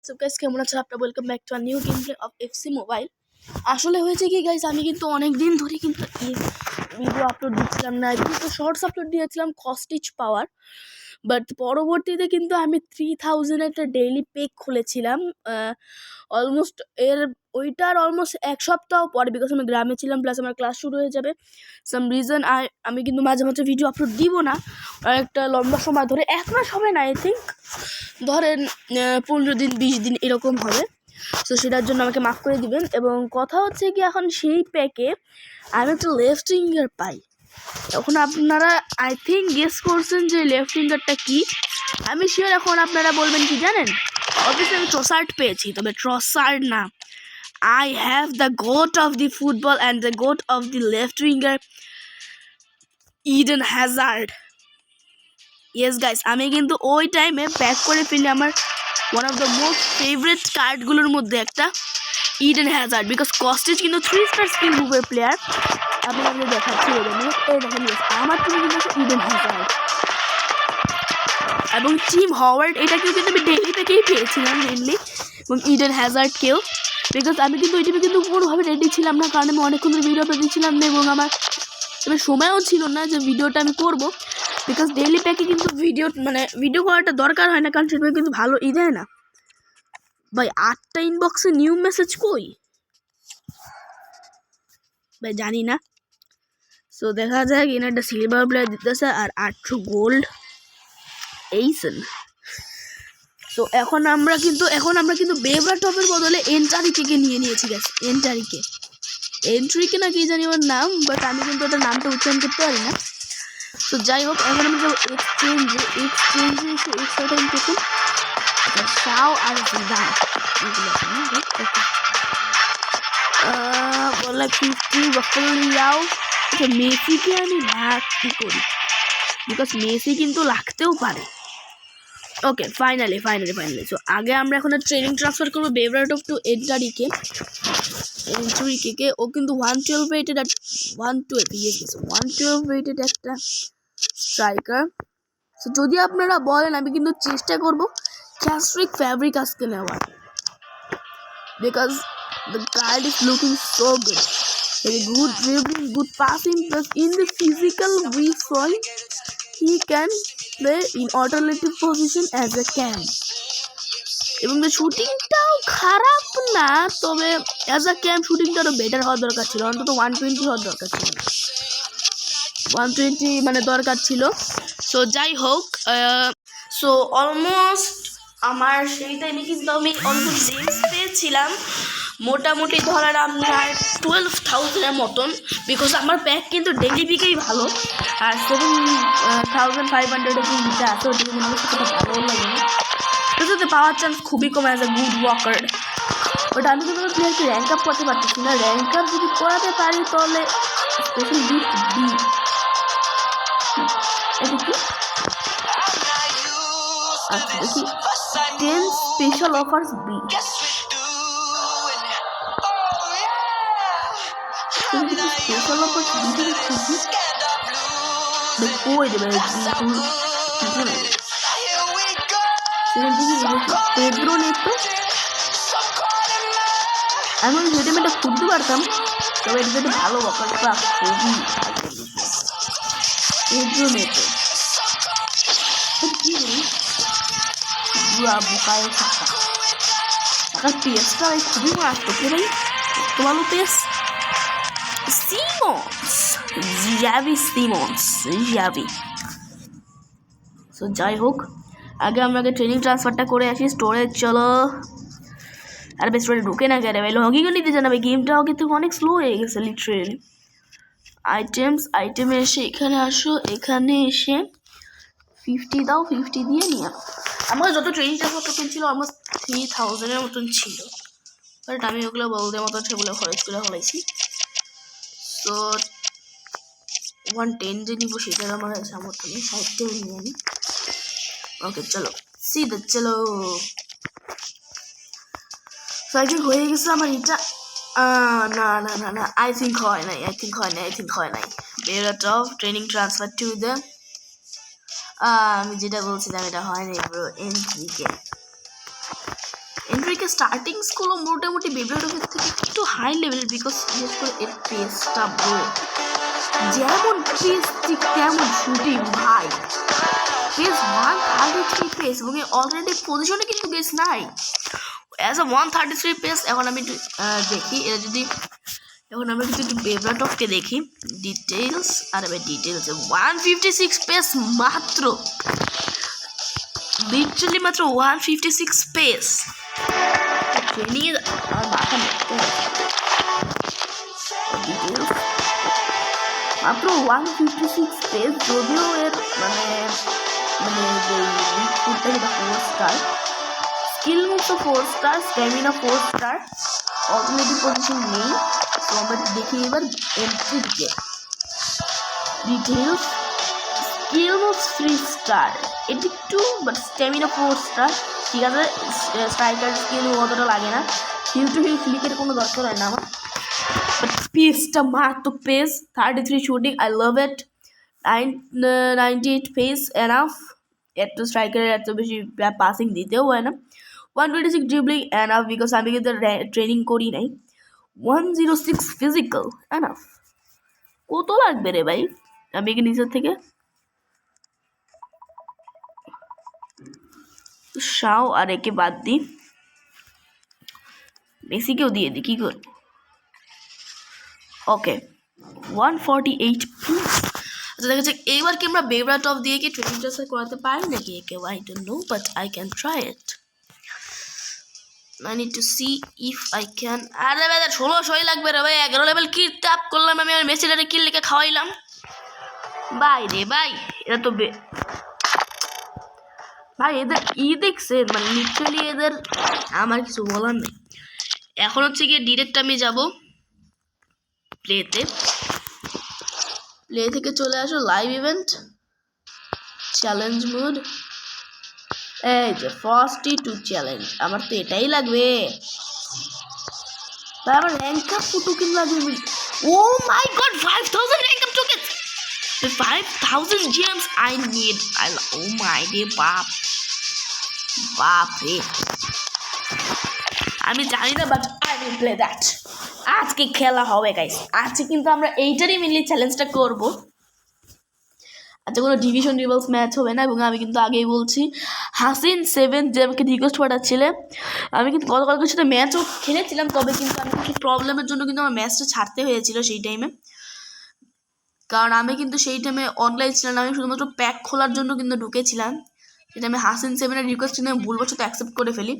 So guys কেমন আছেন আপনারা? Welcome back to a new game play of FC mobile. আসলে হয়েছে কি গাইস, আমি কিন্তু অনেক দিন ধরে কিন্তু ভিডিও আপলোড দিচ্ছিলাম না, কিন্তু শর্টস আপলোড দিয়েছিলাম কস্টিচ পাওয়ার। বাট পরবর্তীতে কিন্তু আমি 3000 একটা ডেইলি পেক খুলেছিলাম অলমোস্ট ওইটার অলমোস্ট এক সপ্তাহ পরে, বিকজ আমি গ্রামে ছিলাম, প্লাস আমার ক্লাস শুরু হয়ে যাবে সাম রিজন। আমি কিন্তু মাঝে মাঝে ভিডিও আপলোড দিব না একটা লম্বা সময় ধরে, 1 মাস হবে না, আই থিঙ্ক ধরেন 15 দিন 20 দিন এরকম হবে। সো সেটার জন্য আমাকে মাফ করে দিবেন। এবং কথা হচ্ছে কি, এখন সেই প্যাকে আমি একটা লেফট উইঙ্গার পাই। এখন আপনারা আই থিঙ্ক গেস করছেন যে লেফট উইঙ্গারটা কি। আমি শিওর এখন আপনারা বলবেন কি জানেন, অবভিয়াসলি আমি ট্রসার্ড পেয়েছি, তবে ট্রসার্ড না, I have the GOAT of the football and the GOAT of the left winger, Eden Hazard. Yes guys, আমি কিন্তু ওই টাইমে ব্যাক করে ফেলি আমার one of the most favourite কার্ডগুলোর মধ্যে একটা, ইডেন হ্যাজার্ড। বিকজ কস্টেজ কিন্তু 3 স্টার স্কিল মুভের প্লেয়ার। আপনাদের দেখাচ্ছি এই দেখেন, আমার টিমে কিন্তু আছে ইডেন হ্যাজার্ড এবং টিম হওয়ার্ড, এটাকেও কিন্তু আমি ডেইলি থেকেই পেয়েছিলাম মেনলি, এবং ইডেন হ্যাজার্ডকেও। বিকজ আমি কিন্তু ওই টিমে কিন্তু কোনোভাবে রেডি ছিলাম না, কারণ আমি অনেকক্ষণ ভিডিও আপলোড দিচ্ছিলাম না, এবং আমার সময়ও ছিল না যে ভিডিওটা আমি করবো। বিকজ ডেইলি প্যাকে কিন্তু ভিডিও করাটা দরকার হয় না, কারণ সেটা কিন্তু ভালো দেয় না ভাই। 8টা ইনবক্সে নিউ মেসেজ কই ভাই জানি না। সো দেখা যায় এখানে একটা সিলভার প্লেয়ার দিতেছে আর 800 গোল্ড এইসেন। সো এখন আমরা কিন্তু বেবরা টপের বদলে এন্ট্রিকে নিয়ে নিয়েছি গাইস। এন্ট্রিকে না কি জানি ওর নাম, বাট আমি কিন্তু ওটার নামটা উচ্চারণ করতে পারি না। তো যাই হোক, এখন আমরা যাবো এক্সচেঞ্জে এসে এক্সট্রা দেখুন শাও আর জিদান বললাম 50 বফল যাও। আচ্ছা, মেসিকে আমি ভাগ কি করি, বিকজ মেসি কিন্তু লাগতেও পারে। ওকে, ফাইনালি। সো আগে আমরা এখন ট্রেনিং ট্রান্সফার করবো বেবরাটপ টু এন্ট্রিকে। ও কিন্তু 112 রেটেড আর 112 রেটেড একটা স্ট্রাইকার। সো যদি আপনারা বলেন, আমি কিন্তু চেষ্টা করবো ক্যাস্ট্রিক ফ্যাব্রিক আজকে নেওয়ার, because the card is looking so good. Very good dribbling, good passing, plus in the physical we saw he can play in alternative position as a cam. এবং শুটিংটাও খারাপ না, তবে অ্যাজ আ ক্যাম শুটিংটা আরও বেটার হওয়ার দরকার ছিল, অন্তত 120 হওয়ার দরকার ছিল, 120 দরকার ছিল। সো যাই হোক, সো অলমোস্ট আমার সেই টাইমে কিন্তু আমি অলমোস্ট জেমস পেয়েছিলাম মোটামুটি ধরার আপনার 12,000-এর মতন, বিকজ আমার প্যাক কিন্তু ডেইলি পিকেই ভালো, আর 7,500 কিন্তু আছে, ওটিকে মনে হচ্ছে সেটা ভালো লাগে না, ওটাতে পাওয়ার চান্স খুবই কম as a good walker. But আমি কিন্তু প্লেয়ারকে র্যাঙ্ক আপ করতে পারতেছি না, র্যাঙ্ক আপ যদি করাতে পারি তাহলে স্পেশাল গিফট বি। এটা কি? আচ্ছা দেখি, 10 স্পেশাল অফার্স বি। স্পেশাল অফার্স বি খুবই কই দেবে পেদ্রো নেতো। আমি ভিটামিনটা খুঁজতে পারতাম, তবে এটা যদি ভালো অফারটা খুবই পেদ্রো নেতো কি বুকায় টাকা পেঁয়াজটা খুবই আসতো কে ভাই, এত ভালো পেঁয়াজ। জিয়াভি। সো যাই হোক, আগে আমাকে ট্রেনিং ট্রান্সফারটা করে আসি স্টোরেজ। চলো, আর বেশ স্টোরে ঢুকে না গেলে ভাই, লগিংও নিতে জানাবে, গেমটা আগে থেকে অনেক স্লো হয়ে গেছে লিটারেলি। আইটেমে এসে এখানে আসো, এখানে এসে 50 দাও, 50 দিয়ে নিয়ে আমার যত ট্রেনিং ট্রান্সফার ছিল অলমোস্ট 3000-এর মতন ছিল, বাট আমি ওগুলো বলদের মতন সেগুলো খরচ করে ফেলাইছি। সো 110 যে নিব সেটার আমার সামর্থ্য নেই, 60 নিয়ে আনি। ওকে চলো চলো, সাইকেল হয়ে গেছে আমার এটা। না আই থিঙ্ক হয় নাই বেরোট of training transfer to the, আমি যেটা বলছিলাম এটা হয় নাই ব্রো। লাইক স্টার্টিংসগুলো মোটামুটি বেবিলটপের থেকে একটু হাই লেভেল, বিকজ বিশেষ করে এর পেসটা ব্রো, যেমন পেস ঠিক তেমন শুটিং ভাই। পেস 133 পেস এবং অলরেডি পজিশনে কিন্তু গেস নাই অ্যাজ আ 133 পেস। এখন আমি একটু দেখি এটা যদি, এখন আমরা কিন্তু একটু বেবিলটপকে দেখি ডিটেলস। আরে ভাই ডিটেলস 156 পেস মাত্র, লিটারালি মাত্র 156 পেস। ট্রেনিং আর মাথা মাত্র 156 পেস, যদিও এর মানে মানে যে ফুটটা যেটা 4 স্টার, স্কিল মুভ তো 4 star, stamina 4 star, automatic position নেই। তো আমরা দেখি এবার এন্ট্রি দিকে ডিটেলস। স্কিল মুভ 3 স্টার, এটি একটু বাট স্ট্যামিনা 4 স্টার, ঠিক আছে। স্ট্রাইকার স্কিল অতটা লাগে না, হিল টু হিল ফ্লিকের কোনো দরকার হয় না আমার। বাট পেসটা মারাত্মক pace, 33 shooting, I love it. 98 pace enough, এত স্ট্রাইকারের এত বেশি পাসিং দিতেও হয় না। 126 ড্রিবলিং এনাফ, বিকজ আমি কিন্তু ট্রেনিং করি নাই। 106 ফিজিক্যাল এনাফ। কত লাগবে রে ভাই? আমি কি নিচের থেকে শাও আর একে বাদ দিই, মেসিকেও দিয়ে দিই, কী করবো? ওকে 148 আচ্ছা দেখা যাক এইবার কি আমরা বেবিলটপ দিয়ে কি ট্রেনিং ট্রান্সফার করাতে পারি নাকি একে। I don't know but I can try it. I need to see if I can. আরে ভাই 1600 লাগবে রে ভাই, 11 লেভেল কি ট্যাপ করলাম আমি, আর মেসিটারে কিল লিখে খাওয়াইলাম ভাই রে ভাই। এটা তো ভাই এদের দেখছে মানে লিটারালি এদের আমার কিছু বলার নেই। এখন হচ্ছে গিয়ে ডিরেক্ট আমি যাব প্লে থেকে চলে আসো লাইভ ইভেন্ট চ্যালেঞ্জ মোড, এই যে ফার্স্ট টু চ্যালেঞ্জ। আমার তো এটাই লাগবে ভাই, আমার র্যাঙ্ক আপ টোকেন লাগবে। Oh my God 5000 rank up token, 5000 gems I need. Oh my dear বাপ রে, আমি জানি না but I will play that. আজকে খেলা হবে গাইস, আজকে কিন্তু আমরা এইটারই মেনলি চ্যালেঞ্জটা করব। আচ্ছা কোনো ডিভিশন রিভালস ম্যাচ হবে না, এবং আমি কিন্তু আগেই বলছি হাসিন 7 যে আমাকে রিকোয়েস্ট পাঠাচ্ছিলে, আমি কিন্তু গতকালকের সাথে ম্যাচও খেলেছিলাম, তবে কিন্তু আমি কিছু প্রবলেমের জন্য কিন্তু আমার ম্যাচটা ছাড়তে হয়েছিল সেই টাইমে। কারণ আমি কিন্তু সেই টাইমে অনলাইন ছিলাম না, আমি শুধুমাত্র প্যাক খোলার জন্য কিন্তু ঢুকেছিলাম। সেটা আমি হাসিন 7-এর রিকোয়েস্ট নিয়ে ভুলবশত অ্যাকসেপ্ট করে ফেলি।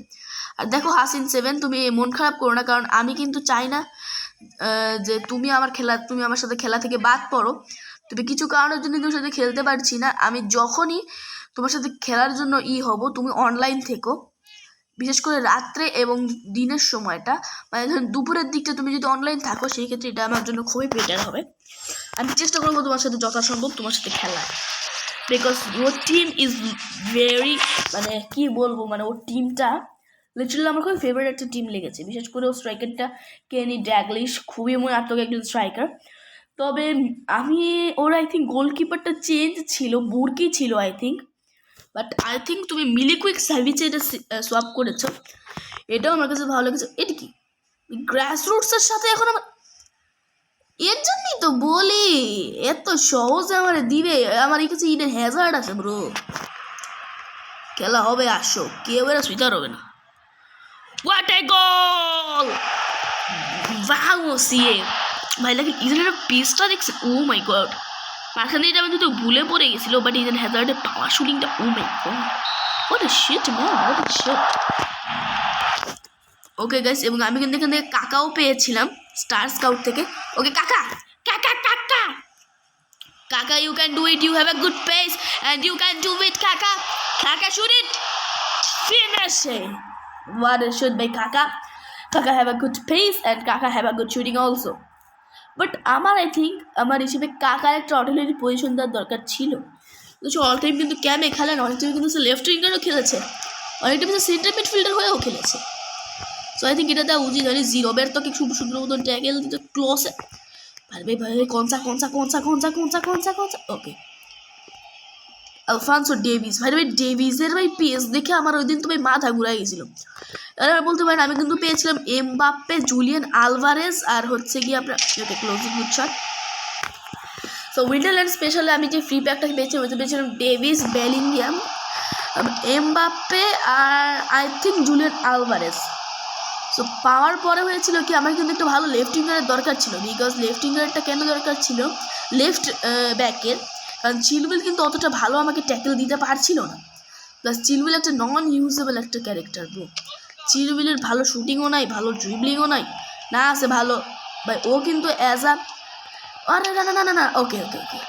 আর দেখো হাসিন 7 তুমি মন খারাপ করো না, কারণ আমি কিন্তু চাই না যে তুমি আমার সাথে খেলা থেকে বাদ পড়ো। তবে কিছু কারণের জন্য তোমার সাথে খেলতে পারছি না। আমি যখনই তোমার সাথে খেলার জন্য হব, তুমি অনলাইন থেকো, বিশেষ করে রাত্রে এবং দিনের সময়টা, মানে ধরুন দুপুরের দিকটা তুমি যদি অনলাইন থাকো, সেই ক্ষেত্রে এটা আমার জন্য খুবই বেটার হবে। আমি চেষ্টা করবো তোমার সাথে যথাসম্ভব তোমার সাথে খেলার, because or team is very, মানে কি বলবো, মানে ওর টিমটা লিটারালি আমার খুবই ফেভারিট একটা টিম লেগেছে। বিশেষ করে ওর স্ট্রাইকারটা কেনি ড্যাগলিশ, খুবই মনাত্মক একজন স্ট্রাইকার। তবে ওর আই থিঙ্ক গোলকিপারটা চেঞ্জ ছিল, বুরকি ছিল I think, but I think তুমি মিলিকুইক সার্ভিসে এটা সোয়াপ করেছো, এটাও আমার কাছে ভালো লেগেছে। এটা কি গ্রাসরুটসের সাথে এখন আমার, এর জন্যই তো বলি এত সহজে আমার দিবে। আমার এই কাছে ইডেন হ্যাজার্ড আছে ব্রো, খেলা হবে, আসো, কেউ এরা স্বীকার হবে না। What a goal! সিএ ভাই লাগে ইডেনের পিসটা দেখছি, ও মাই গড। মাঝখানে এটা আমি তো ভুলে পড়ে গেছিলো, বাট ইডেন হ্যাজার্ডের পাওয়ার শুটিংটা, oh my God, what a shit man, what a shit. Okay guys, এবং আমি কিন্তু এখান থেকে কাকাও পেয়েছিলাম স্টার স্কাউট থেকে। ওকে কাকা Kaka Kaka Kaka, you can do it, you have a good pace and you can do it Kaka. Kaka shoot it, finish it, what a shoot by Kaka. Kaka have a good pace and Kaka have a good shooting also. But I think আমার হিসেবে কাকার একটা ordinary position দেওয়ার দরকার ছিল। All time কিন্তু ক্যামে খেলেন, অনেক টাইম কিন্তু লেফট উইঙ্গারও খেলেছে, অনেক টাইম সেন্টার মিডফিল্ডার হয়েও খেলেছে। সো আই থিঙ্ক এটা দেওয়া উচিত হয়নি। জিরোবের তো কি খুব সুন্দর মতন ট্যাকেল দিতে ক্লোজে, ভাই ভাই কনসা ওকে আলফান্সো ডেভিস ভাই ডেভিসের ভাই পেস দেখে আমার ওই দিন তো ভাই মাথা ঘুরাই গেছিল। এবার বলতে পারেন আমি কিন্তু পেয়েছিলাম এমবাপ্পে, জুলিয়ান আলভারেজ আর হচ্ছে কি আপনার ক্লোজিং শট। সো উইন্টারল্যান্ড স্পেশালে আমি যে ফ্রি প্যাকটা পেয়েছিলাম ডেভিস, বেলিংহাম, এমবাপ্পে আর I think Julian Alvarez. So power পরে হয়েছিল কি আমার কিন্তু একটা ভালো লেফট উইঙ্গারের দরকার ছিল, বিকজ লেফট উইঙ্গারটা কেন দরকার ছিল লেফট ব্যাকের, কারণ চিলওয়েল কিন্তু অতটা ভালো আমাকে ট্যাকেল দিতে পারছিল না। প্লাস চিলওয়েল একটা নন ইউজেবল একটা ক্যারেক্টার ব্রো। চিলওয়েলের ভালো শুটিংও নাই, ভালো ড্রিবলিংও নাই, না আছে ভালো ভাই ও কিন্তু অ্যাজ আ আরে না না না না না ওকে ওকে ওকে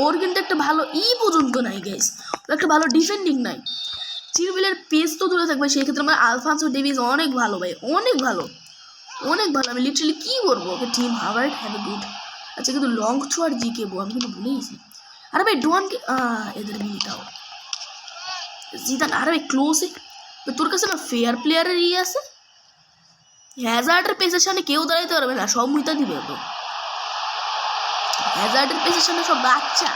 ওর কিন্তু একটা ভালো পর্যন্ত নাই গাইস, ওর একটা ভালো ডিফেন্ডিং নাই। চিলওয়েলের পেস তো দূরে থাকবে, সেই ক্ষেত্রে আমার আলফান্সো ডেভিস অনেক ভালো ভাই, অনেক ভালো অনেক ভালো। আমি লিটারালি কী করবো okay, Tim Howard have a good. আচ্ছা কিন্তু লং থ্রো আর জি কেবো আমি কিন্তু ভুলে গেছি। আরে ভাই ডোয়ানকে এদের মিলিটাও জিদান, আরে ভাই ক্লোজে তোর কাছে না ফেয়ার প্লেয়ারের আছে, হ্যাজার্ডের পেসের সামনে কেউ দাঁড়াইতে পারবে না, সব মুইতা দিবে তো। হ্যাজার্ডের পেসের সামনে সব বাচ্চা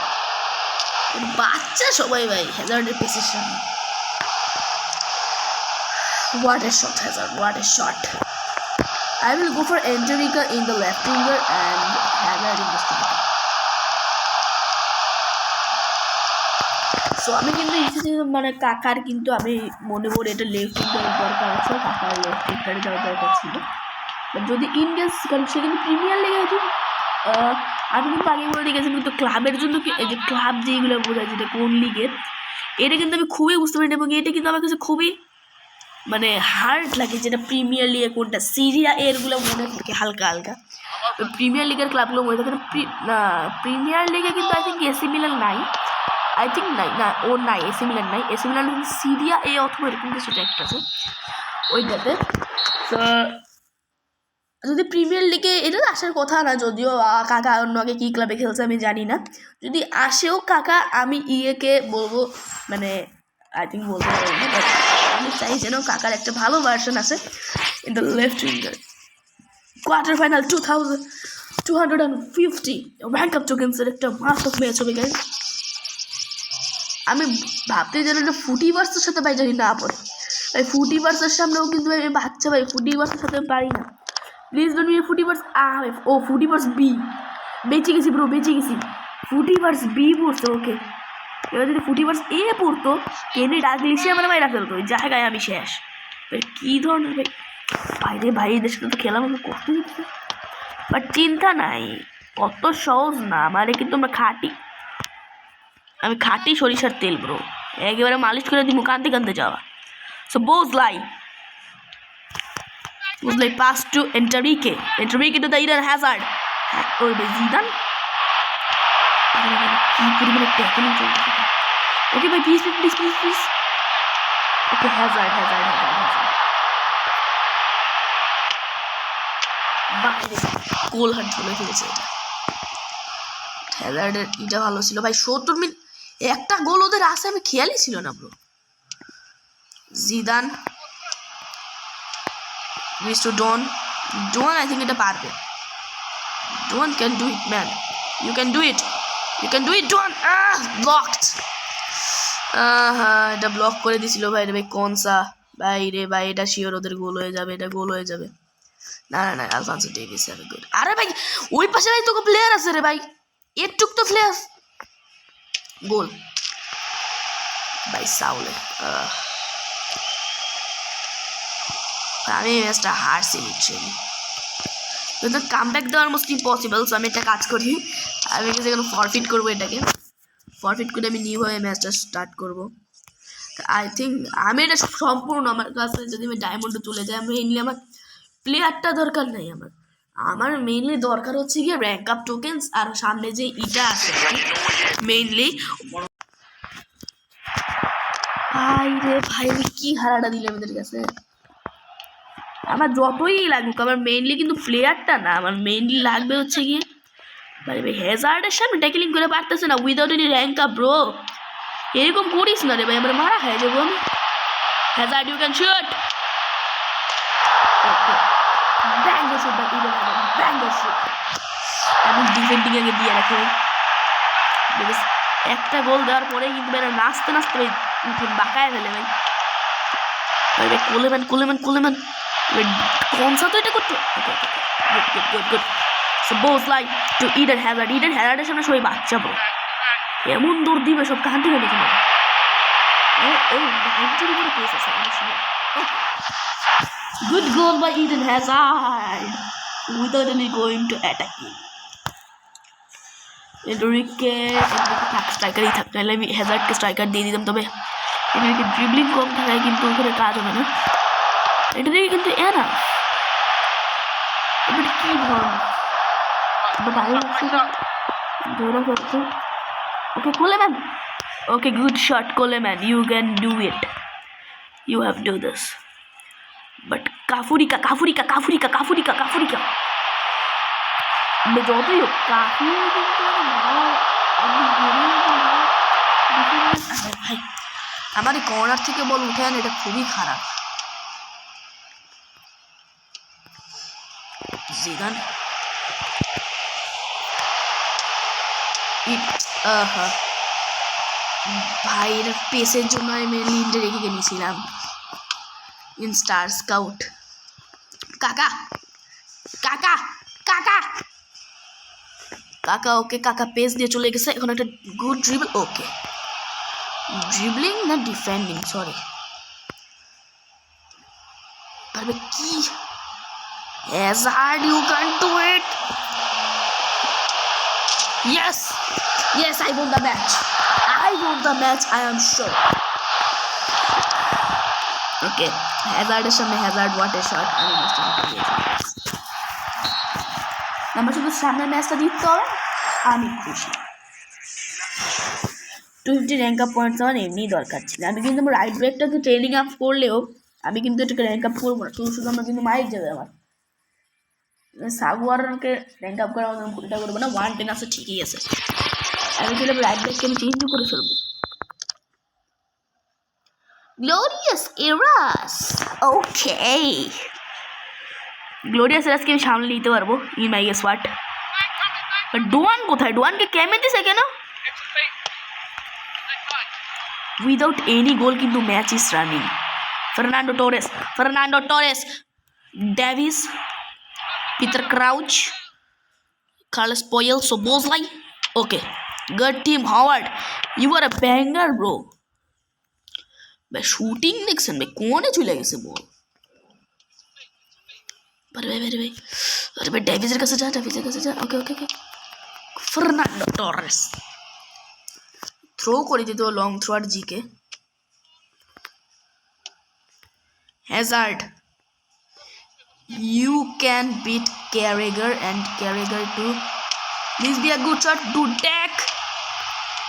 বাচ্চা সবাই ভাই হ্যাজার্ডের পেসের সামনে। What a shot, Hazard! What a shot! I will go for Angelica in the left winger and Hazard in the center. So আমি কিন্তু মানে কাকার কিন্তু আমি মনে করি এটা লেফট উইঙ্গারের দরকার আছে, কাকার লেফট উইঙ্গারে যাওয়ার দরকার ছিল। যদি ইন্ডিয়াস, কারণ সে কিন্তু প্রিমিয়ার লিগে আমি কিন্তু আগে বলে দেখেছি কিন্তু ক্লাবের জন্য এই যে ক্লাব যেগুলো বোঝায় যেটা কোন লিগের, এটা কিন্তু আমি খুবই বুঝতে পারি না, এবং এটা কিন্তু আমার কাছে খুবই মানে হার্ড লাগে, যেটা প্রিমিয়ার লিগে কোনটা সিরিয়া এরগুলো মনে থাকে হালকা হালকা, প্রিমিয়ার লিগের ক্লাবগুলো মনে থাকে না। প্রিমিয়ার লিগে কিন্তু আই থিঙ্ক এসি মিলান নাই, আই থিঙ্ক নাই না ও নাই এসি মিলান নাই, এসি মিলান সিরিয়া এ অথবা এরকম কিছু একটা আছে ওইটাতে। তো যদি প্রিমিয়ার লিগে এটা আসার কথা না, যদিও কাকা অন্য আগে কী ক্লাবে খেলছে আমি জানি না, যদি আসেও কাকা আমি ইয়েকে বলবো মানে আই থিঙ্ক বলতে পারবো না, আমি চাই যেন কাকার একটা ভালো ভার্সন আছে in the left winger. Quarter final 2250 rank up টোকেন্সের একটা মারাত্মক ম্যাচ হবে গাইস। আমি ভাবতে যেন একটা ফুটিভার্সের সাথে ভাই জানি না পড়ে ভাই, ফুটিভার্সের সামনেও কিন্তু ভাই বাচ্চা ভাই, ফুটিভার্সের সাথে পারি না, please don't be footiverse. Oh footiverse be, বেঁচে গেছি ব্রো বেঁচে গেছি, ফুটিভার্স বি পড়ছে ওকে। এবার যদি ফুটিভার্স এ পড়তো কেনে ডাকলিসে আমার বাইরে ফেলতো, ওই জায়গায় আমি শেষ। কী ধরনের ভাই বাইরে ভাই এদের সাথে তো খেলা আমাকে করতে দিচ্ছে, বাট চিন্তা নাই অত সহজ না আমারে, কিন্তু আমি খাঁটি সরিষার তেল ব্রো, একেবারে মালিশ করে দিব কানতে কানতে যাওয়া। সো বোজলাই pass to Endrick to the Eden Hazard, ওই জিদান কি পরিমাণে ট্যাকেলিং চলছে। ওকে ভাই please please please please, okay Hazard goal হাট চলে ফেলেছে এটা, হ্যাজার্ডের এটা ভালো ছিল ভাই। 70 মিনিট একটা গোল ওদের আসে আমি খেয়ালই ছিল না bro. Zidane to Don I think এটা পারবে, Don can do it man, you can do it Don. Blocked, হ্যাঁ এটা ব্লক করে দিছিল ভাই রে ভাই, কনসা ভাই রে ভাই, এটা শিওর ওদের গোল হয়ে যাবে, এটা গোল হয়ে যাবে। না না না Alphonso Davies have a good. আরে ভাই ওই পাশে ভাই তোকে প্লেয়ার আছে রে ভাই, একটুক তো প্লেয়ার গোল ভাই সাউলে। আমি ম্যাচটা হারছি লিটারালি, কিন্তু কামব্যাক দেওয়ার মোস্ট ইম্পসিবল। সো আমি একটা কাজ করি, আমি যেখানে ফরফিট করবো, এটাকে ফরফিট করে আমি নিউভাবে ম্যাচটা স্টার্ট করবো। আই থিঙ্ক আমি এটা সম্পূর্ণ আমার কাছে যদি আমি ডায়মন্ডে চলে যাই, মেইনলি আমার প্লেয়ারটা দরকার নেই, আমার মেইনলি দরকার হচ্ছে গিয়ে র্যাঙ্ক আপ টোকেন্স, আর সামনে যে ইটা আছে মেইনলি। ভাই রে ভাই কি হারাটা দিলে আমাদের কাছে, আমার যতই লাগুক আমার মেইনলি কিন্তু প্লেয়ারটা না, আমার মেইনলি লাগবে হচ্ছে গিয়ে ভাই হ্যাজার্ডের সামনে ট্যাকলিং করে পারতেছে না without any rank up bro, এরকম করিস না রে ভাই, আমরা মারা খাই যাবো আমি। Hazard you can shoot, banger shoot ভাই, ব্যাঙ্গার শুট, আমি ডিফেন্ডিং আগে দিয়ে রাখি ভাই, একটা গোল দেওয়ার পরে কিন্তু এরা নাচতে নাচতে ভাই উঠে বাঁকায় ফেলে ভাই। ভাই ভাই কোলেম্যান कौन सा तो এটা করতে good suppose like to Eden হ্যাজার্ডের সামনে সবাই বাচ্চা ব্রো, এমন দৌড় দিবে সব কান থেকে দেখে নেবে। এই 90 উপরে পেস আছে good goal by Eden Hazard without any going to attack him. এন্ড্রিকে স্ট্রাইকারই থাকতে হলে আমি হ্যাজার্ডকে স্ট্রাইকার দিয়ে দিতাম, তবে এন্ড্রিকে ড্রিবলিং কম থাকায় কিন্তু ওখানে কাজ হবে না। এটা দেখে কিন্তু এরা কি ধরুন okay Coleman, okay good shot Coleman, you can do it, you have do this. But কাফুরিকা যতই হোক ভাই আমার এই কর্নার থেকে বল উঠেন, এটা খুবই খারাপ। জিদান ভাই এর পেসের জন্য আমি লিন্ডে রেখে গেছিলাম ইন স্টার স্কাউট। কাকা ওকে কাকা পেস দিয়ে চলে গেছে। এখন একটা গুড ড্রিবল, ওকে ড্রিবলিং না ডিফেন্ডিং সরি পারবে কি Hazard, you can't do it. Yes, I won the match. I am sure. Okay, Hazard is সামনে Hazard, what a shot. আমি বুঝতে পারছি আমরা শুধু সামনের ম্যাচটা জিততে হবে, আমি খুশি। 250 র্যাঙ্ক আপ পয়েন্টস আমার এমনি দরকার ছিল। আমি কিন্তু আমার রাইট ব্রেকটাকে ট্রেনিং আপ করলেও আমি কিন্তু এটাকে র্যাঙ্ক আপ করবো না, শুধু আমরা কিন্তু মাইক যাবে আমার সাগুয়ারকে র্যাঙ্ক আপ করা আমাদের ভুলটা করবো না। 110 আছে ঠিকই আছে, আমি চলে রাইট ব্যাককে আমি চেঞ্জও করে ফেলবো। গ্লোরিয়াস এরাস, ওকে গ্লোরিয়াস এরাসকে আমি সামনে নিতে পারবো in my guess what. But Doan কোথায়? ডোয়ানকে ক্যামে দিছে কেন? উইদাউট এনি গোল কিন্তু match is running. Fernando Torres, Davies, Peter Crouch, Carlos Puyol, Szoboszlai. Okay, good team, Howard. You are a banger, bro. भाई शूटिंग देखছেন ভাই কোনে চলে গেছে বল। আরে ভাই ডেভিসের কাছে যা। ওকে ফার্নান্ডো টোরেস থ্রো করে দিতে লং থ্রো আর GK. Hazard, you can beat Carragher and Carragher to please be a good shot. Dudek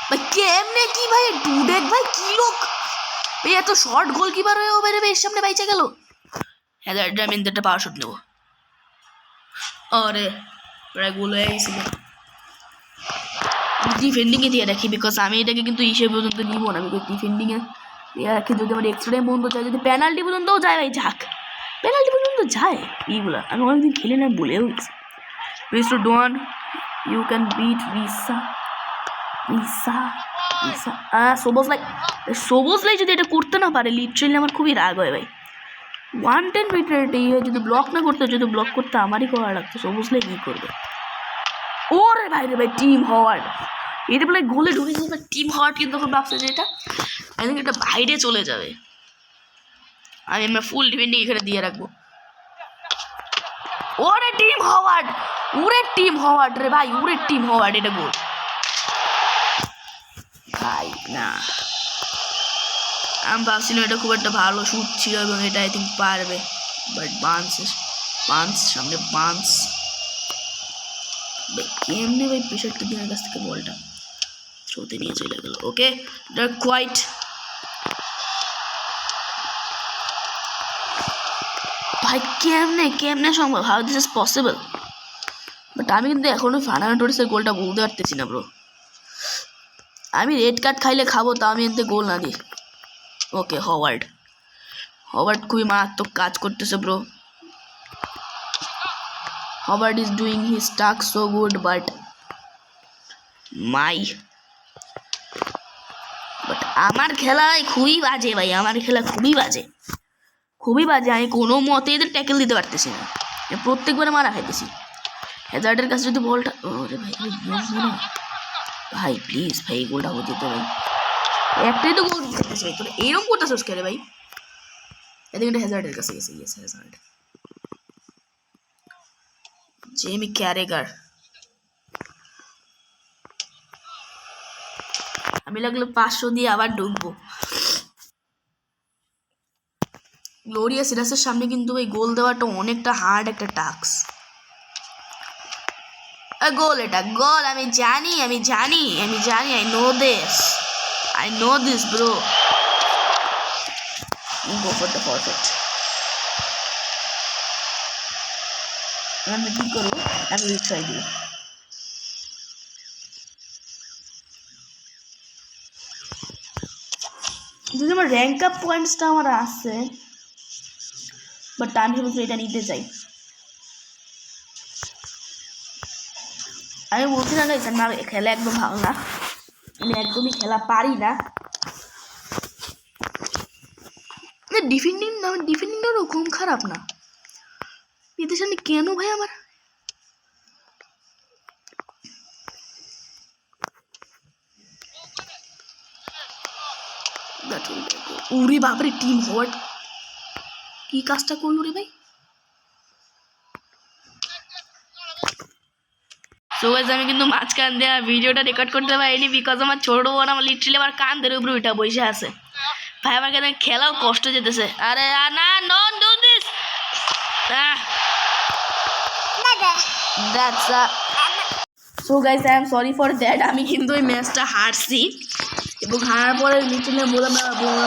भाई কেমনে কি ভাই ডুডেক ভাই কি লোক ভাই এত শর্ট গোলকিপার হয়ে ওভারে এর সামনে বাইচে গেল। হ্যাজার্ড আমি ইনটা পাওয়ার শট নেব। আরে প্রায় গোল হয়ে গেছিল। ডিফেন্ডিং এ দিয়ে রাখি বিকজ আমি এটাকে কিন্তু হিসেবে পর্যন্ত নিব না, বিকজ ডিফেন্ডিং এ দিয়ে রাখি যদি আমার এক্সট্রা টাইম বন্ধ চাই, যদি পেনাল্টি পর্যন্তও যায় ভাই যাক, পেনাল্টি পর্যন্ত যায় এইগুলা আমি অনেকদিন খেলে না বলেও গেছি। Mister Doan you can beat ভিসা সবুজলাই যদি এটা করতে না পারে লিটারেলি আমার খুবই রাগ হয় ভাই। 110 মিটার যদি ব্লক না করতে, যদি ব্লক করতে আমারই করা লাগতো, সবুজলাই কী করবে। ওরে ভাই টিম হাওয়ার্ড এটা বলে গোলে ঢুকেছে, টিম হাওয়ার্ড কিন্তু তখন ভাবছে যে এটা আই থিঙ্ক এটা বাইরে চলে যাবে। আমি আমার ফুল ডিফেন্ডিং এখানে দিয়ে রাখবো। ওরে টিম হাওয়ার্ড রে ভাই, টিম হাওয়ার্ড এটা গোল ভাই না। আমি ভাবছিলাম এটা খুব একটা ভালো শুট ছিল এবং এটা আই থিঙ্ক পারবে, বাট বান্স সামনে কেমনে ভাই প্রেশারটা দিনের কাছ থেকে বলটা থ্রোতে নিয়ে চলে গেল। ওকে কোয়াইট ভাই কেমনে সম্ভব, how this is possible. But আমি কিন্তু এখনো ফার্নান্ডো টোরেসের গোলটা বলতে পারতেছি না ব্রো। আমি রেড কার্ড খাইলে খাবো, তা আমি এতে গোল না দিই। ওকে হাওয়ার্ড খুবই মারাত্মক কাজ করতেছে bro. Howard is doing his task so good, but my আমার খেলায় খুবই বাজে ভাই, আমার খেলা খুবই বাজে, খুবই বাজে। আমি কোনো মতে এদের ট্যাকেল দিতে পারতেছি না, প্রত্যেকবারে মারা খাইতেছি। হ্যাজার্ডের কাছে যদি বলটা, ওরে ভাই ভাই প্লিজ ভাই গোলটা হতে দিতে ভাই, একটাই তো গোল দিতেছে ভাই, তোরা এরকম করতেছিস কে রে ভাই? এদিকে হ্যাজার্ডের কাছে গেছে, ইয়েস হ্যাজার্ড, জেমি ক্যারেগার। আমি লাগলে 500 দিয়ে আবার ঢুকবো। গ্লোরিয়া সিরাসের সামনে কিন্তু এই গোল দেওয়াটা অনেকটা হার্ড একটা টাস্ক। গোল, এটা গোল, আমি জানি I know this bro. Go for the perfect. আমি কি করবো, আমি রিট্রাই দিব। যদি আমার র্যাঙ্ক আপ পয়েন্টসটা আমার আছে, বাট আমি ভাবছি এটা নিতে চাই। আমি বলছি না গাইস আমার খেলা একদম ভালো না, আমি একদমই খেলা পারি না। ডিফেন্ডিংটাও কম খারাপ না, এদের সামনে কেন ভাই আমার ওরে বাপরে, টিম হওয়ার কি কাজটা করলো রে ভাই। সো গাইস আমি কিন্তু মাঝখান দিয়ে ভিডিওটা রেকর্ড করতে পারিনি, বিকজ আমার ছোট বোন আমার লিটারালি আমার কাঁধের উপরে ওইটা বসে আছে ভাই, আমার কাছে খেলাও কষ্ট যেতেছে। আরে না, don't do this. That's so guys I am sorry for that, আমি কিন্তু ওই ম্যাচটা হারছি, এবং হারার পরে লিটারালি বললাম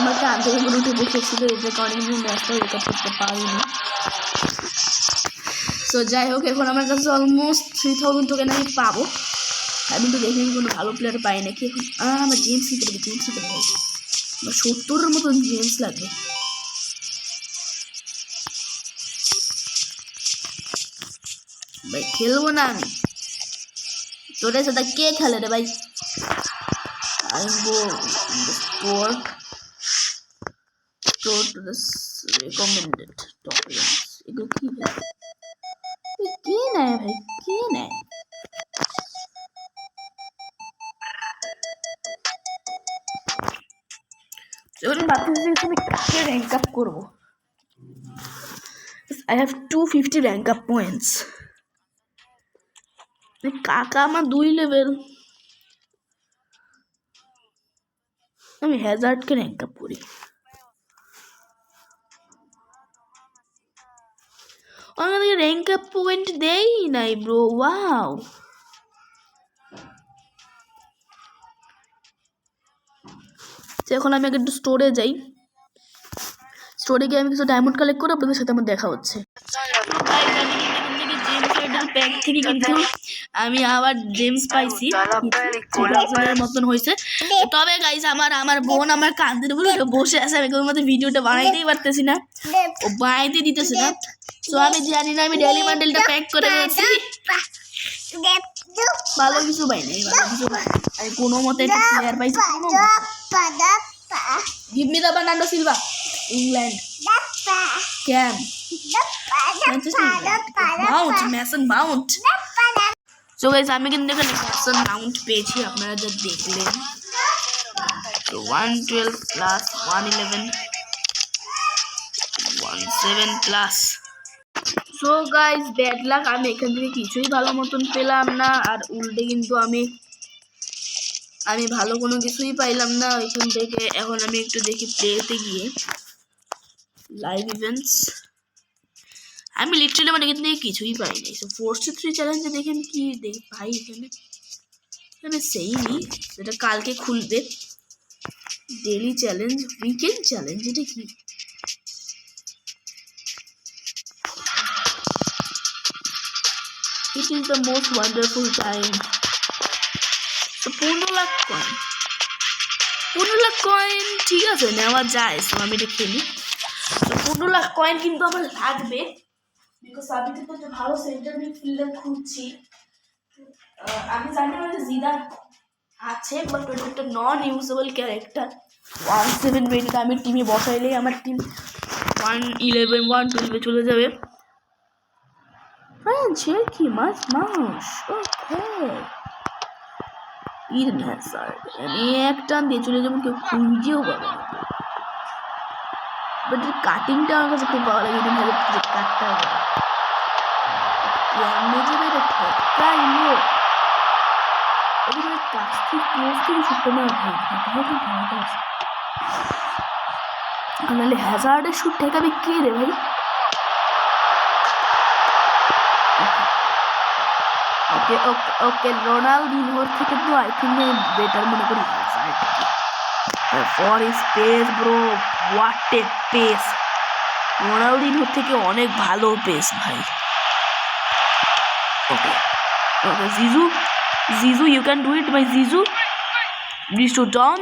আমার কাঁধের উপরে উঠে বসেছিল, এদের কারণে কিন্তু ম্যাচটা রেকর্ড করতে পারিনি। সো যাই হোক, এখন আমার কাছে অলমোস্ট 3000 টোকেন আমি পাবো। আমি তো দেখি কোনো ভালো প্লেয়ার পাই নাকি এখন। আমার জেমস নিতে পারি, আমার 70-এর মতন জেমস লাগবে। ভাই খেলবো না আমি, তোদের সাথে কে খেলে রে ভাই? I go in the sport to the recommended topics. এগুলো কি ভাই? কে নেয় ভাই, কে নেয়? যখন ভাবতেছি আমি কাকে র্যাঙ্ক আপ করবো। I have 250 rank up points. কাকা আমার 2 লেভেল, আমি হ্যাজার্ডকে র্যাঙ্ক আপ করি। আমাদেরকে র্যাঙ্ক আপ পয়েন্ট দেই নাই ব্রো। ওয়াও, এখন আমি আগে একটু স্টোরে যাই, স্টোরে গিয়ে আমি কিছু ডায়মন্ড কালেক্ট করে আপনাদের সাথে আমার দেখা হচ্ছে। প্যাক থেকে কিন্তু আমি আবার জেমস পাইছি, 2000 এর মতন হয়েছে। তবে গাইস আমার বোন আমার কাঁধের উপরে বসে আছে, আমি কোনো মতে ভিডিওটা বানাইতেই পারতেছি না, ও বানাইতে দিতেছে না। তো আমি জানি না, আমি ডেইলি বান্ডেলটা প্যাক করে দিয়েছি, ভালো কিছু পাই নাই, আমি কোনো মতে একটা প্লেয়ার পাইছি। Give me the Bernardo Silva, England CAM Mount, Mason Mount. So guys আমি কিন্তু এখানে ম্যাসন মাউন্ট পেয়েছি, আপনারা যা দেখলেন। তো 112 plus 111 17 plus. So guys bad luck, আমি এখান থেকে কিছুই ভালো মতন পেলাম না, আর উল্টে কিন্তু আমি ভালো কোনো কিছুই পাইলাম না এখান থেকে। এখন আমি একটু দেখি প্লেতে গিয়ে লাইভ ইভেন্টস, আমি লিটারালি মানে এখান থেকে কিছুই পাই নাই। সো 4-3 চ্যালেঞ্জে দেখি আমি কি দেখি পাই এখানে সেইনি, যেটা কালকে খুলবে। ডেইলি চ্যালেঞ্জ, উইকেন্ড চ্যালেঞ্জ, এটা কি? It is the most wonderful time. So 15 lakh coin, 15 lakh coin ঠিক আছে নেওয়া যায়। সো আমি এটা খেলি। তো 15 লাখ কয়েন কিন্তু আমার লাগবে, বিকজ আমি তো একটা ভালো সেন্টার মিডফিল্ডার খুঁজছি। আমি জানি না যে জিদান আছে, বাট ওটা একটা নন ইউজেবল ক্যারেক্টার, 1-7 মিনিটে আমি টিমে বসাইলেই আমার টিম 1-11 1-12 চলে যাবে। কি মাস ওকে ইডেন হ্যাজার্ড আমি এক টান দিয়ে চলে যাবো, কেউ খুঁজেও পাবে না। বাট কাটিংটা আমার কাছে খুব ভালো লাগে, ইডেন হ্যাজার্ড যে কাটটা হবে কেমনে যাবে এটা ঠেকাইলো ওদের কাছ থেকে ক্লোজ থেকে শুটটা না নাহলে হ্যাজার্ডের শুট ঠেকাবে কে রে ভাই? ওকে ওকে ওকে রোনালদিনোর থেকে তো আই থিঙ্ক বেটার মনে করি Hazard for space bro, what a pace, রোনালদিনোর থেকে অনেক ভালো পেস ভাই। ওকে ওকে জিজু you can do it by Zizou. Risto down.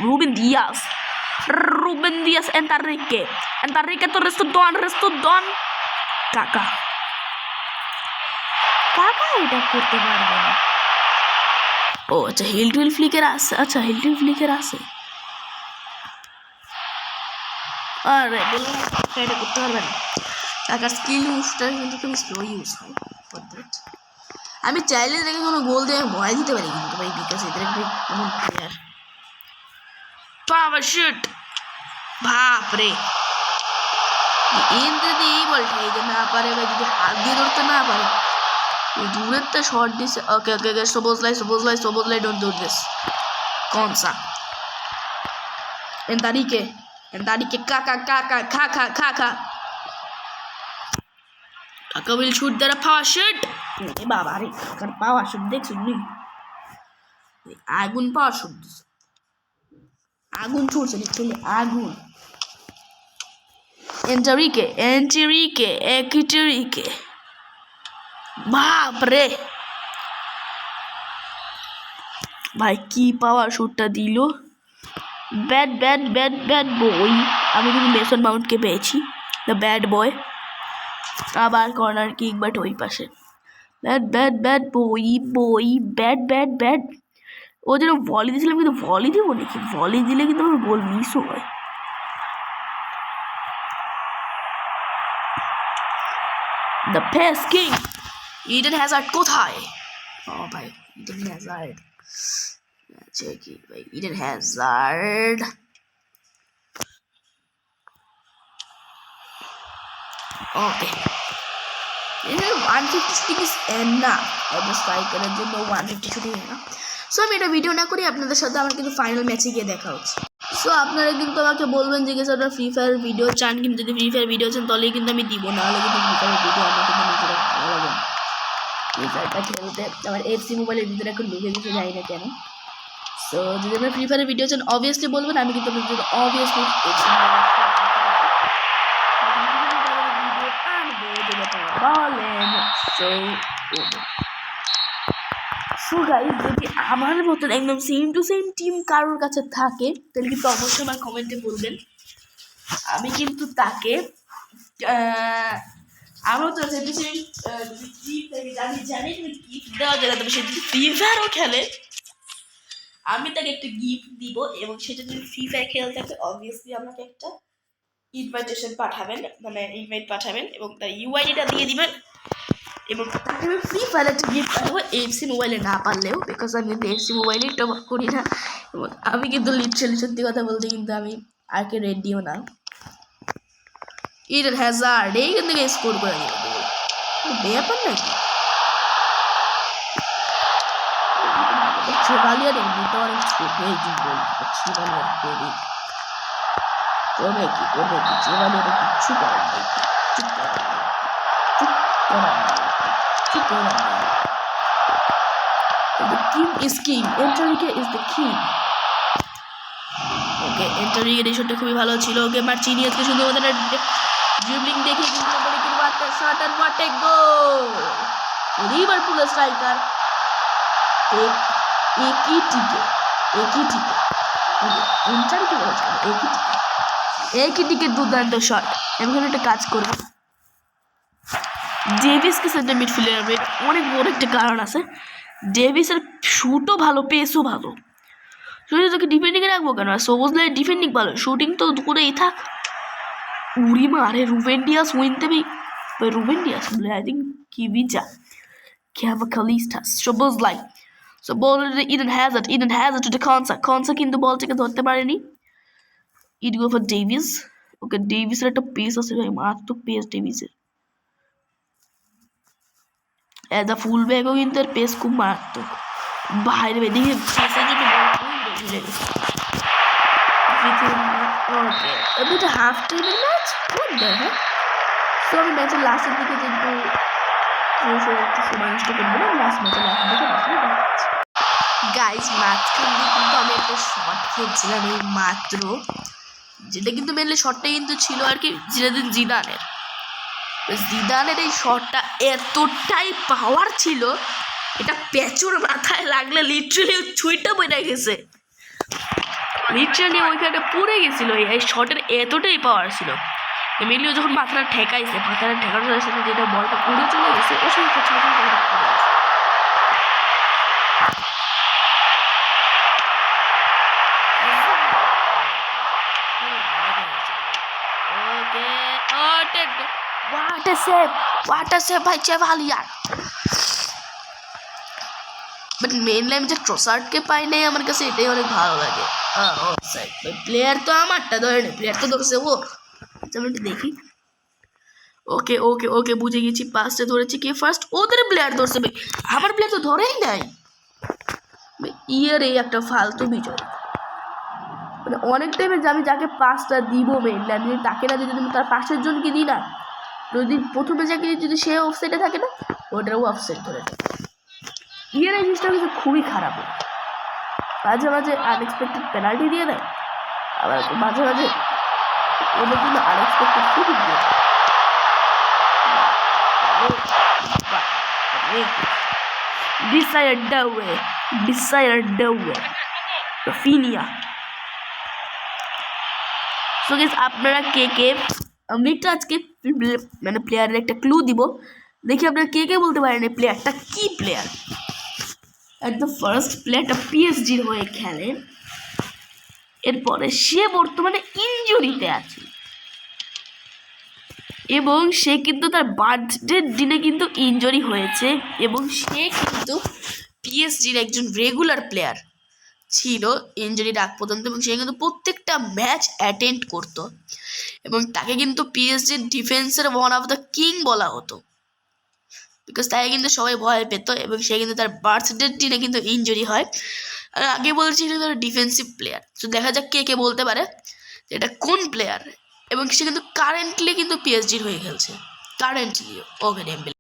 Ruben Dias, Enrique to Resto Don. Kaka এটা করতে পারবে না। ও আচ্ছা হিল ফ্লিকের আছে, আরে বললাম এটা করতে পারবে না। কাকার স্কিল ইউজটা কিন্তু খুবই স্লো ইউজ হয় ফর দ্যাট। আমি চাইলে দেখে কোনো গোল দিয়ে ভয় দিতে পারি কিন্তু ভাই, বিকজ এদের কোনো প্লেয়ার পাওয়ার শুট বাপরে এন যদি এই বলটা এই যে না পারে বা যদি হাত দিয়ে ধরতে না পারে এই দূরের তো শর্ট দিছে। ওকে ওকে ওকে সবুজলাই ডোন্ট ডু দিস কনসা Endrick Kaka will shoot the power shoot. এ বাবা রে কাকার পাওয়ার শুট দেখছিস নি? আগুন পাওয়ার শুট দিছে, আগুন ছুটছে লিটারালি আগুন। এন্টারিকে বাপ রে ভাই কি পাওয়ার শুটটা দিল। ব্যাড বয়, আমি কিন্তু মেসন মাউন্টকে পেয়েছি, দ্য ব্যাড বয়। আবার কর্নার কিক বাট ওই পাশে ব্যাড বয় ব্যাড। ও যেন ভলি দিয়েছিলাম কিন্তু ভলি দিব নাকি? ভলি দিলে কিন্তু আমার গোল মিসও হয়। The pace king Eden Hazard কোথায়? ও ভাই ইডেন হ্যাজার্ড আছে কি ভাই? Eden Hazard okay 150 shooting is enough একটা স্ট্রাইকারের জন্য 150 শুটিং না। সো আমি এটা ভিডিও না করি, আপনাদের সাথে আমার কিন্তু ফাইনাল ম্যাচে গিয়ে দেখা হচ্ছে। সো আপনারা কিন্তু আমাকে বলবেন যে আপনারা ফ্রি ফায়ার ভিডিও চান, কিন্তু যদি ফ্রি ফায়ার ভিডিও চান তাহলেই কিন্তু আমি দিব, নাহলে কিন্তু ফ্রি ফায়ার ভিডিও আমার কিন্তু নিজেরা ভালো লাগে না। ফ্রি ফায়ারটা খেলতে আমার এফসি মোবাইলের ভিতরে এখন ঢুকে দিতে যাই না কেন। সো যদি আপনারা ফ্রি ফায়ারের ভিডিও চান অবভিয়াসলি বলবেন, আমি কিন্তু আপনাদের জন্য অবভিয়াসলি এফসি মোবাইলের বলেন। সো গাইস যদি আমার মতন একদম সেম টু সেম টিম কারোর কাছে থাকে তাহলে কিন্তু অবশ্যই আমার কমেন্টে বলবেন, আমি কিন্তু তাকে আমার তো আমি জানি গিফট দেওয়া যায়, তবে সে যদি ফ্রি ফায়ারও খেলে আমি তাকে একটা গিফট দিব, এবং সেটা যদি ফ্রি ফায়ার খেলতে থাকে অবভিয়াসলি আমাকে একটা ইনভাইটেশন পাঠাবেন, মানে ইনভাইট পাঠাবেন এবং তার ইউআইডিটা দিয়ে দিবেন, এবং আমি ফ্রি ফায়ার একটা গিফট পাঠাবো এফসি মোবাইলে না পারলেও, বিকজ আমি কিন্তু এফসি মোবাইলে টপ আপ করি না, এবং আমি কিন্তু লিটারালি সত্যি কথা বলতে কিন্তু আমি আর কে রেডিও না। ইডেন হ্যাজার্ড এইখান থেকে স্কোর করে দিল, ব্যাপার নাকি? চেভালিয়ার এমনিটা অনেক ছোট এই যে বল চেভালিয়ার করবে কি চেভালিয়ার কিচ্ছু করার নেই, চুপ করার নেই। The king is king. Enrique is the king. ওকে এন্টারিকের এই শটটা খুবই ভালো ছিল। ওকে মার্চিনিয়াসকে সুন্দর মতো ড্রিবলিং দেখে কিন্তু একটা শট এন্ড হোয়াট এ গোল। লিভারপুলের স্ট্রাইকার একই টিকে এন্টারিকে বলছে একই টিকে দুর্দান্ত শট। আমি এখানে একটা কাজ করব, ডেভিসকে সেন্টার মিডফিল্ডে অনেক বড় একটা কারণ আছে, ডেভিসের শুটও ভালো পেসও ভালো, শুধু তোকে ডিফেন্ডিংয়ে রাখবো কেন? সবুজলাই ডিফেন্ডিং ভালো, শুটিং তো করেই থাক। উড়িমা, আরে রুবেন ডিয়াস উইনতে বি রুবেন ডিয়াস বলে আই থিঙ্ক কিভিচা ক্যাভাকালিস্টাস সবুজলাই। So ball Eden Hazard to the কনসা কিন্তু বলটাকে ধরতে পারেনি। ইট গো ফর ডেভিস। ওকে, ডেভিসের একটা পেস আছে ভাই, মারাত্মক পেস ডেভিসের। অ্যাজ আ ফুল ব্যাকও কিন্তু এর পেস খুব মারাত্মক। বাইরে এদিকে পেসের জন্য বল ওকে, এটা হাফ টাইমের ম্যাচ। তো আমি ম্যাচের লাস্টের দিকে দেখবো, একটু সময় নষ্ট করবো না, লাস্ট ম্যাচের লাস্টের দিকে দেখাচ্ছি। গাইজ মাঝখান দিয়ে কিন্তু আমি একটা শট খেলছিলাম এই মাত্র, যেটা কিন্তু মেনলি শটটা কিন্তু ছিল আর কি জিদানের। জিদানের এই শটটা এতটাই পাওয়ার ছিল, এটা পেঁচোর মাথায় লাগলে লিটারালি ছুঁইটা বেড়ে গেছে, লিটারালি ওইখানে পড়ে গেছিল। এই শটের এতটাই পাওয়ার ছিল। এমিলিও যখন মাথাটা ঠেকাইছে, মাথাটা ঠেকানোর সাথে যেটা বলটা পড়ে চলে গেছে, ও সেই পড়ে গেছে। What a save by Chevalier. But mainly আমি যে ট্রসার্ডকে পাই নাই, আমার কাছে এটাই অনেক ভালো লাগে। প্লেয়ার তো আমারটা ধরে নেই, প্লেয়ার তো ধরছে ওর। আমি একটু দেখি। ওকে ওকে ওকে, বুঝে গেছি, পাঁচটা ধরেছি কে ফার্স্ট, ওদের প্লেয়ার ধরছে ভাই, আমার প্লেয়ার তো ধরেই নাই। এই একটা ফালতু বিজয়। মানে অনেক টাইমে যে আমি যাকে পাঁচটা দিব মেইনলি, আমি যদি তাকে না দিই, যদি তার পাশের জনকে দিই না, যদি প্রথমে যাকে যদি সে অফসাইডে থাকে না, ওটাও অফসাইড ধরে থাকে। এই জিনিসটা কিন্তু খুবই খারাপ। মাঝে মাঝে আনএক্সপেক্টেড পেনাল্টি দিয়ে দেয়, আবার মাঝে মাঝে ওদের কিন্তু আনএক্সপেক্টেড খুবই দিয়ে দেয়। Rafinha. So guys, আপনারা কে কে, আমি একটা আজকে মানে প্লেয়ারের একটা ক্লু দিব, দেখি আপনারা কে কে বলতে পারেন এই প্লেয়ারটা কি প্লেয়ার। অ্যাট দ্য ফার্স্ট প্লেয়ারটা পিএসজির হয়ে খেলে, এরপরে সে বর্তমানে ইনজুরিতে আছে এবং সে কিন্তু তার বার্থডের দিনে কিন্তু ইনজুরি হয়েছে, এবং সে কিন্তু পিএসজির একজন রেগুলার প্লেয়ার ছিল ইনজুরির আগ পর্যন্ত, এবং সে কিন্তু প্রত্যেকটা ম্যাচ অ্যাটেন্ড করতো, এবং তাকে কিন্তু পিএসজির ডিফেন্সের ওয়ান অফ দ্য কিং বলা হতো, বিকজ তাকে কিন্তু সবাই ভয় পেত, এবং সে কিন্তু তার বার্থডের দিনে কিন্তু ইনজুরি হয়। আর আগে বলছি তার ডিফেন্সিভ প্লেয়ার। তো দেখা যাক কে কে বলতে পারে এটা কোন প্লেয়ার, এবং সে কিন্তু কারেন্টলি কিন্তু পিএসজির হয়ে খেলছে কারেন্টলি। ওকে, ডেম্বেলে।